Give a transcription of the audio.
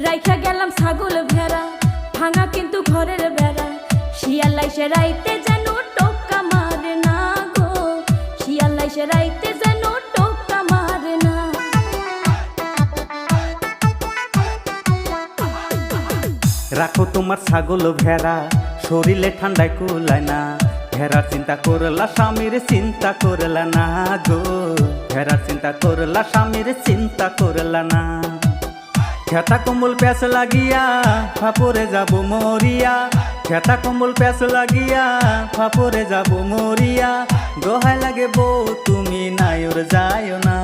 রাইখা গেলাম ছাগল ভেড়া, ভাঙা কিন্তু ঘরের বেড়া। শিয়াল আইসে রাইতে যেন টোকা মারে না গো, শিয়াল আইসে রাইতে যেন টোকা মারে না। রাখো তোমার ছাগল ভেড়া, শরীরে ঠান্ডায় কুলায় না। ভেড়ার চিন্তা করলা স্বামীর চিন্তা করলা না গো, ভেড়ার চিন্তা করলা স্বামীর চিন্তা করলা না। খেতা কম্বল প্যাস লাগিয়া ফাপরে যাব মরিয়া, খেতা কম্বল প্যাস লাগিয়া ফাপরে যাব মরিয়া। দোহাই লাগে বউ তুমি নাইর যাইও না।